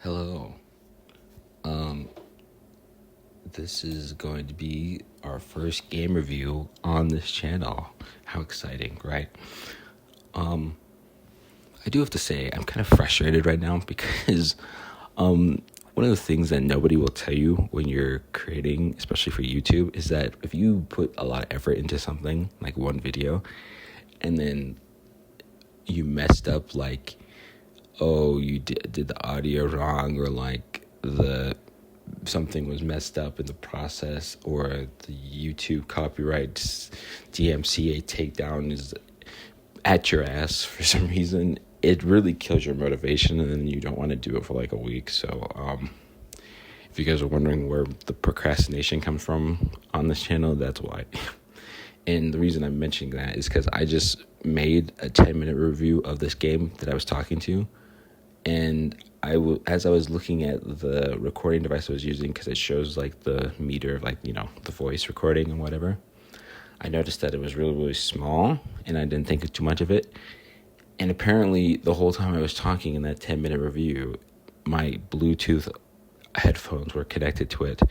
Hello. This is going to be our first game review on this channel. How exciting, right? I do have to say I'm kind of frustrated right now because one of the things that nobody will tell you when you're creating, especially for YouTube, is that if you put a lot of effort into something, like one video, and then you messed up, like, oh, you did the audio wrong, or like the something was messed up in the process, or the YouTube copyrights DMCA takedown is at your ass for some reason, it really kills your motivation, and then you don't want to do it for like a week. So if you guys are wondering where the procrastination comes from on this channel, that's why. And the reason I'm mentioning that is because I just made a 10-minute review of this game that I was talking to. And as I was looking at the recording device I was using, because it shows like the meter of like, the voice recording and whatever, I noticed that it was really, really small, and I didn't think too much of it. And apparently the whole time I was talking in that 10-minute review, my Bluetooth headphones were connected to it.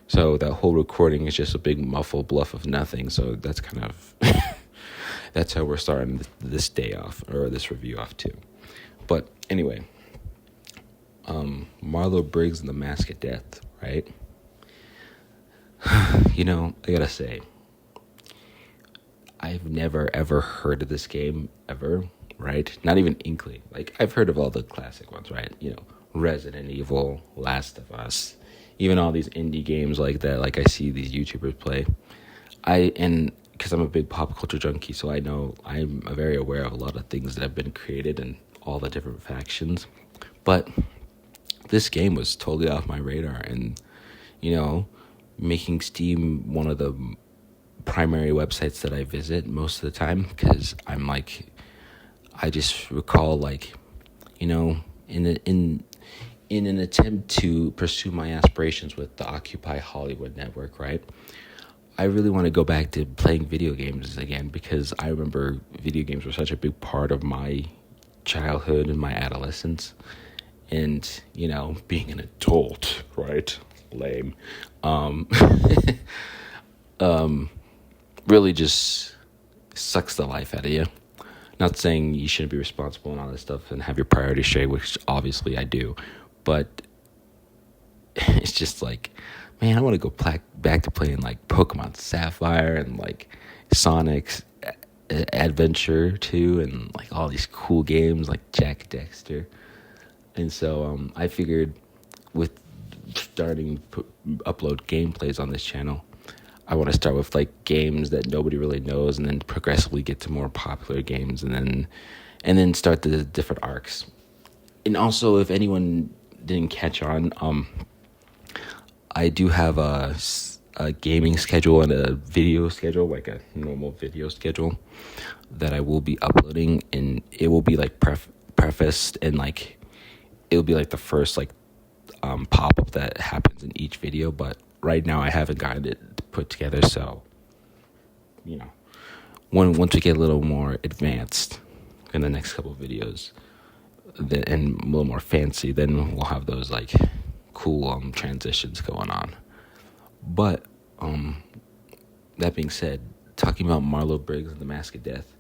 So that whole recording is just a big muffled bluff of nothing. So that's kind of, that's how we're starting this day off, or this review off too. But anyway, Marlow Briggs and the Mask of Death, right? I gotta say, I've never ever heard of this game ever, right? Not even inkling. Like, I've heard of all the classic ones, right? Resident Evil, Last of Us, even all these indie games like that. Like, I see these YouTubers play. Because I'm a big pop culture junkie, so I'm very aware of a lot of things that have been created and all the different factions. But this game was totally off my radar, and making Steam one of the primary websites that I visit most of the time, because I just recall, like, in an attempt to pursue my aspirations with the Occupy Hollywood network, right? I really want to go back to playing video games again, because I remember video games were such a big part of my childhood and my adolescence. And, being an adult, right? Lame. Really just sucks the life out of you. Not saying you shouldn't be responsible and all this stuff and have your priorities straight, which obviously I do. But it's just like, man, I want to go back to playing like Pokemon Sapphire and like Sonic's Adventure 2 and like all these cool games like Jack Dexter. And so I figured with starting upload gameplays on this channel, I want to start with like games that nobody really knows, and then progressively get to more popular games, and then start the different arcs. And also, if anyone didn't catch on, I do have a gaming schedule and a video schedule, like a normal video schedule that I will be uploading, and it will be like prefaced, and like it'll be like the first like pop-up that happens in each video. But right now I haven't gotten it put together, so once we get a little more advanced in the next couple of videos, and a little more fancy, then we'll have those like cool transitions going on. But that being said, talking about Marlow Briggs and the Mask of Death,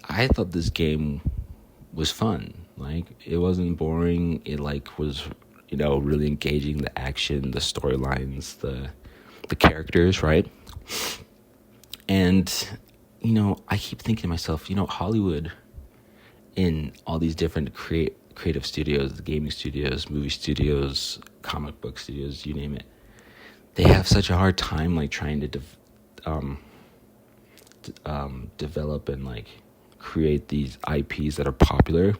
I thought this game was fun. Like, it wasn't boring. It like was really engaging. The action, the storylines, the characters, right? And I keep thinking to myself, Hollywood, in all these different creative studios, the gaming studios, movie studios, comic book studios, you name it, they have such a hard time like trying to develop and like create these IPs that are popular.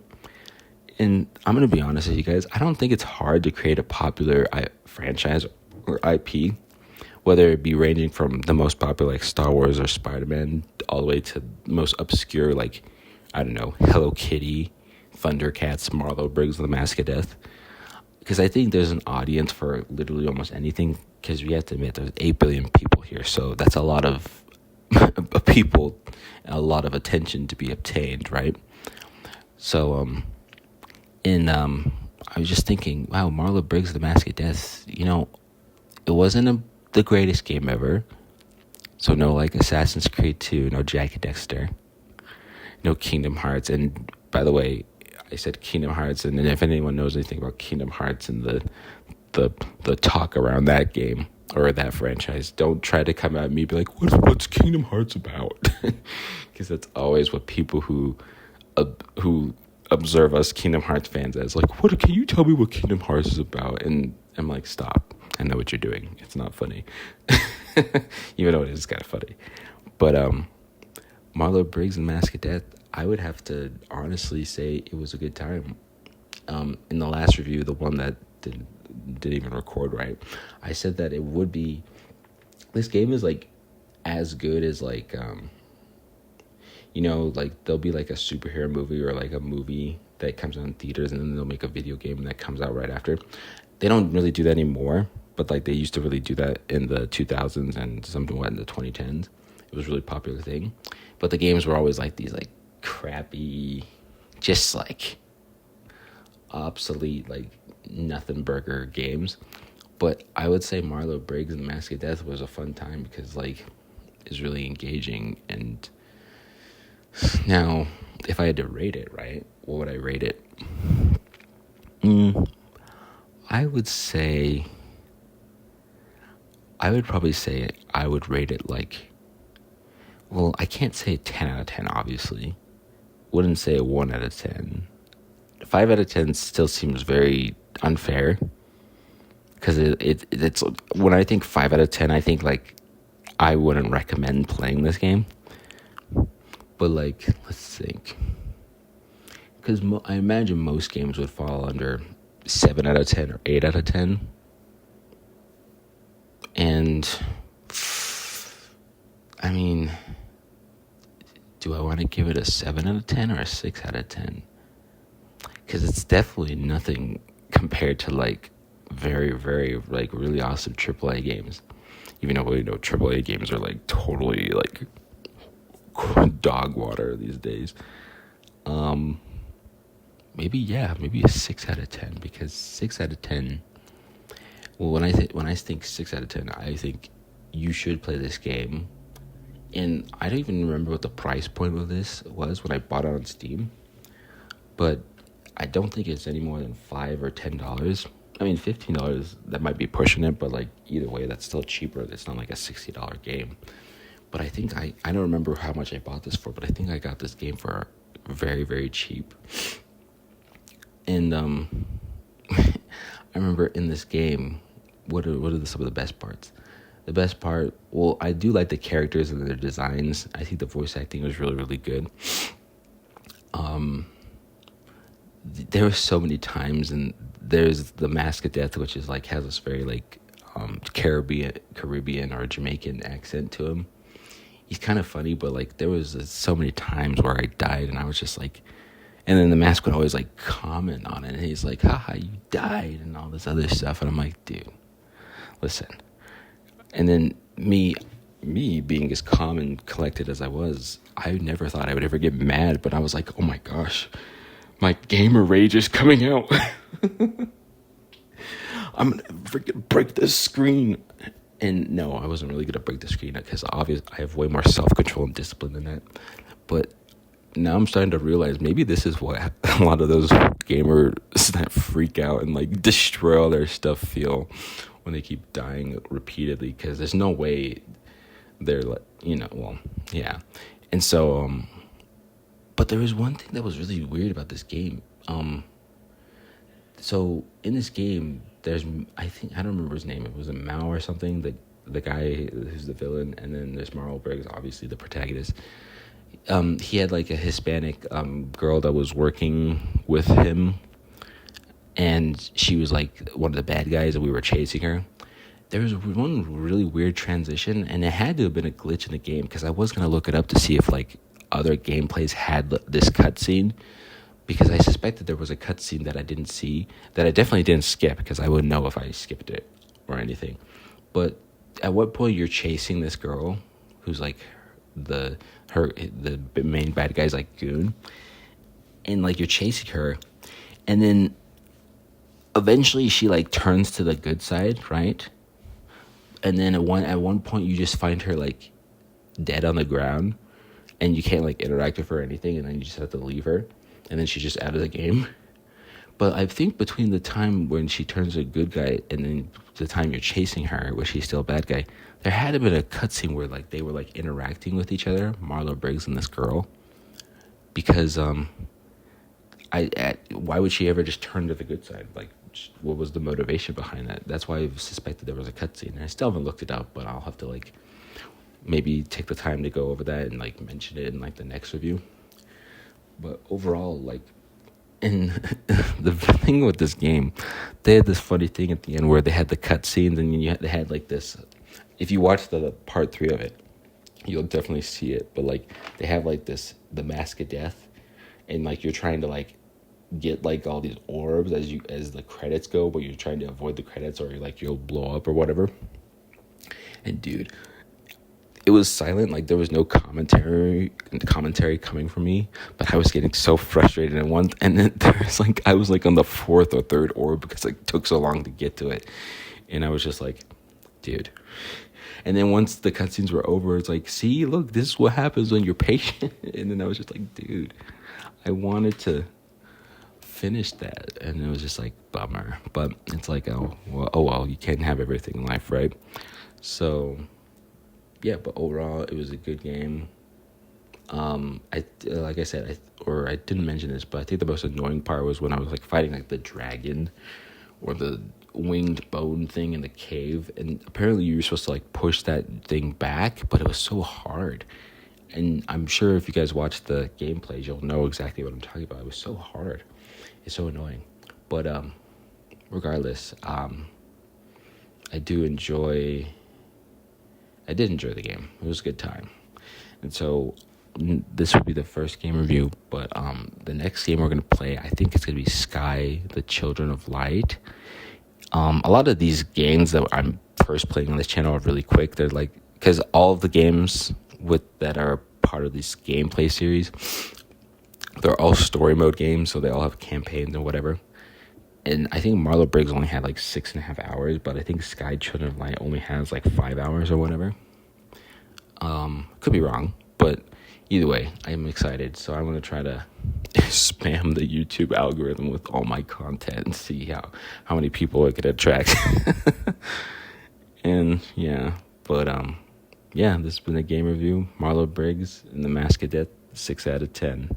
And I'm going to be honest with you guys, I don't think it's hard to create a popular franchise or IP, whether it be ranging from the most popular like Star Wars or Spider-Man all the way to the most obscure, like, I don't know, Hello Kitty, Thundercats, Marlow Briggs, and the Mask of Death. Because I think there's an audience for literally almost anything, because we have to admit there's 8 billion people here, so that's a lot of people, a lot of attention to be obtained, right? So I was just thinking, wow, Marlow Briggs, The Mask of Death, it wasn't the greatest game ever. So no, like, Assassin's Creed 2, no Jack and Dexter, no Kingdom Hearts. And by the way, I said Kingdom Hearts, and if anyone knows anything about Kingdom Hearts and the talk around that game or that franchise, don't try to come at me and be like, what's Kingdom Hearts about? Because that's always what people who observe us Kingdom Hearts fans as, like, what can you tell me what Kingdom Hearts is about? And I'm like, stop, I know what you're doing, it's not funny. Even though it is kind of funny. But Marlow Briggs and Mask of Death, I would have to honestly say it was a good time. In the last review, the one that didn't even record right, I said that it would be, this game is like as good as like like there'll be like a superhero movie or like a movie that comes out in theaters, and then they'll make a video game that comes out right after. They don't really do that anymore, but like they used to really do that in the 2000s and something in the 2010s. It was a really popular thing. But the games were always like these like crappy, just like obsolete, like nothing burger games. But I would say Marlow Briggs and Mask of Death was a fun time because like it's really engaging. And now if I had to rate it, right, what would I rate it? I would probably say I would rate it like, well, I can't say 10 out of 10, obviously. Wouldn't say a 1 out of 10. 5 out of 10 still seems very unfair. Because it's when I think 5 out of 10, I think like I wouldn't recommend playing this game. But like, let's think. Because I imagine most games would fall under 7 out of 10 or 8 out of 10. And I mean, do I want to give it a 7 out of 10 or a 6 out of 10? Because it's definitely nothing compared to like very, very like really awesome AAA games. Even though AAA games are like totally like dog water these days. Maybe a 6 out of 10, because 6 out of 10. Well, when I think 6 out of 10, I think you should play this game. And I don't even remember what the price point of this was when I bought it on Steam, but I don't think it's any more than $5 or $10. I mean, $15, that might be pushing it, but like either way, that's still cheaper. It's not like a $60 game. But I think I don't remember how much I bought this for, but I think I got this game for very, very cheap. And I remember in this game, what are some of the best parts? The best part, well, I do like the characters and their designs. I think the voice acting was really, really good. There were so many times, and there's the Mask of Death, which is like has this very like Caribbean or Jamaican accent to him. He's kind of funny, but like there was so many times where I died, and I was just like, and then the mask would always like comment on it, and he's like, haha, you died, and all this other stuff, and I'm like, dude, listen. And then me being as calm and collected as I was, I never thought I would ever get mad, but I was like, oh my gosh, my gamer rage is coming out. I'm gonna freaking break this screen. And no, I wasn't really gonna break the screen because obviously I have way more self-control and discipline than that. But now I'm starting to realize maybe this is what a lot of those gamers that freak out and like destroy all their stuff feel when they keep dying repeatedly, because there's no way they're like, yeah. And so, but there was one thing that was really weird about this game. So in this game, there's, I don't remember his name. It was a Mao or something, the guy who's the villain, and then there's Marlow Briggs, obviously the protagonist. He had like a Hispanic girl that was working with him, and she was like one of the bad guys, and we were chasing her. There was one really weird transition, and it had to have been a glitch in the game, because I was going to look it up to see if like other gameplays had this cutscene, because I suspected there was a cutscene that I didn't see, that I definitely didn't skip, because I wouldn't know if I skipped it or anything. But at what point you're chasing this girl who's like the main bad guy's like goon, and like you're chasing her, and then eventually she like turns to the good side, right? And then at one point you just find her like dead on the ground, and you can't like interact with her or anything, and then you just have to leave her, and then she's just out of the game. But I think between the time when she turns a good guy and then the time you're chasing her, where she's still a bad guy, there had to been a cutscene where like they were like interacting with each other, Marlow Briggs and this girl, because why would she ever just turn to the good side? Like, what was the motivation behind that? That's why I suspected there was a cutscene. And I still haven't looked it up, but I'll have to like maybe take the time to go over that and like mention it in like the next review. But overall, like, and the thing with this game, they had this funny thing at the end where they had the cutscenes, and they had like this. If you watch the part 3 of it, you'll definitely see it. But like they have like this, the mask of death, and like you're trying to like get like all these orbs as the credits go, but you're trying to avoid the credits, or like you'll blow up or whatever. And dude, it was silent, like there was no commentary coming from me, but I was getting so frustrated. And then there's like I was like on the 4th or 3rd orb because it took so long to get to it, and I was just like, dude. And then once the cutscenes were over, it's like, see, look, this is what happens when you're patient. And then I was just like, dude, I wanted to finish that, and it was just like, bummer. But it's like, oh well, you can't have everything in life, right? So yeah, but overall it was a good game. I like I said, I didn't mention this, but I think the most annoying part was when I was like fighting like the dragon or the winged bone thing in the cave, and apparently you were supposed to like push that thing back, but it was so hard. And I'm sure if you guys watch the gameplays, you'll know exactly what I'm talking about. It was so hard. It's so annoying. But regardless, I did enjoy the game. It was a good time. And so this would be the first game review, but the next game we're going to play, I think it's going to be Sky, the Children of Light. A lot of these games that I'm first playing on this channel are really quick. They're like, because all of the games that are part of this gameplay series, they're all story mode games, so they all have campaigns and whatever. And I think Marlow Briggs only had like 6.5 hours, but I think Sky Children of Light only has like 5 hours or whatever. Could be wrong, but either way, I'm excited. So I'm gonna try to spam the YouTube algorithm with all my content and see how many people it could attract. And yeah, but yeah, this has been a game review. Marlow Briggs and the Mask of Death, 6 out of 10.